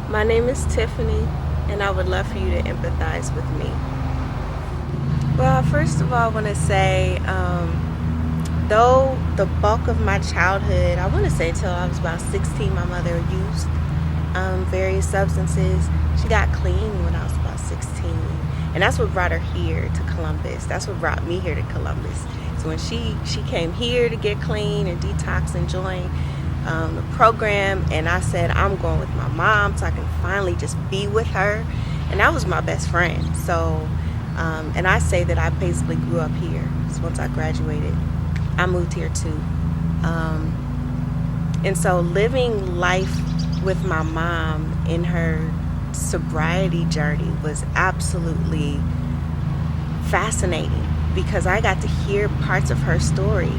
My name is Tiffany, and I would love for you to empathize with me. Well, first of all, I want to say, though the bulk of my childhood, I want to say till I was about 16, my mother used various substances. She got clean when I was about 16. And that's what brought her here to Columbus. That's what brought me here to Columbus. So when she came here to get clean and detox and join the program, and I said, I'm going with my mom so I can finally just be with her. And that was my best friend. So, and I say that I basically grew up here. So once I graduated, I moved here too. And so living life with my mom in her sobriety journey was absolutely fascinating because I got to hear parts of her story,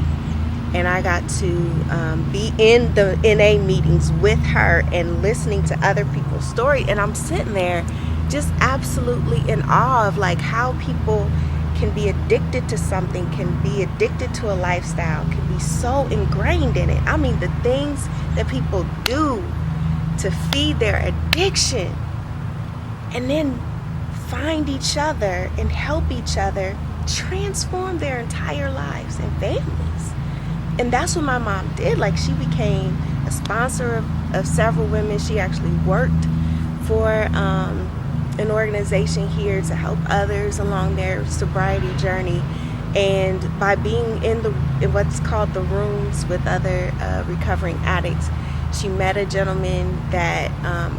and I got to be in the NA meetings with her and listening to other people's story, and I'm sitting there just absolutely in awe of like how people can be addicted to something, can be addicted to a lifestyle, can be so ingrained in it. I mean, the things that people do to feed their addiction, and then find each other and help each other transform their entire lives and families. And that's what my mom did. Like, she became a sponsor of several women. She actually worked for an organization here to help others along their sobriety journey. And by being in what's called the rooms with other recovering addicts, she met a gentleman that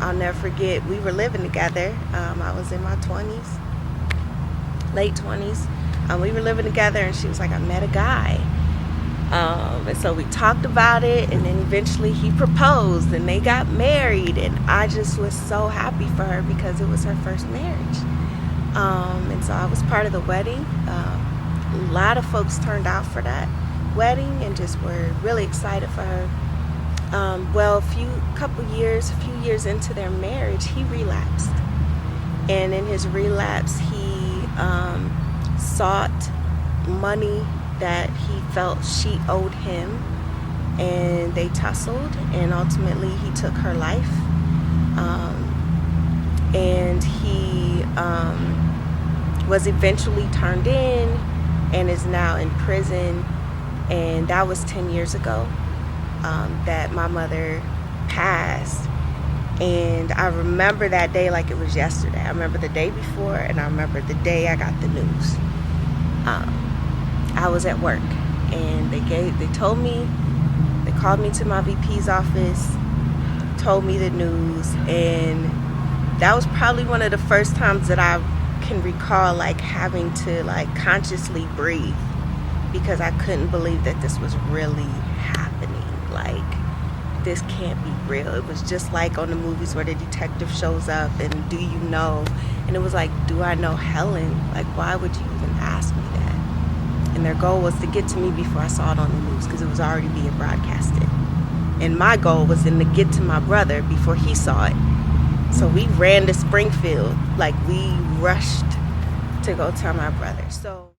I'll never forget. We were living together. I was in my 20s, late 20s. We were living together, and she was like, I met a guy. And so we talked about it, and then eventually he proposed, and they got married. And I just was so happy for her because it was her first marriage. And so I was part of the wedding. A lot of folks turned out for that wedding and just were really excited for her. Well, a few years into their marriage, he relapsed. And in his relapse, he sought money that he felt she owed him, and they tussled, and ultimately he took her life. And he was eventually turned in and is now in prison. And that was 10 years ago. That my mother passed, and I remember that day like it was yesterday. I remember the day before, and I remember the day I got the news. I was at work, and they called me to my VP's office, told me the news, and that was probably one of the first times that I can recall like having to like consciously breathe, because I couldn't believe that this was really happening. Like, this can't be real. It was just like on the movies where the detective shows up and, do you know? And it was like, do I know Helen? Like, why would you even ask me that? And their goal was to get to me before I saw it on the news, because it was already being broadcasted. And my goal was then to get to my brother before he saw it. So we ran to Springfield. Like, we rushed to go tell my brother. So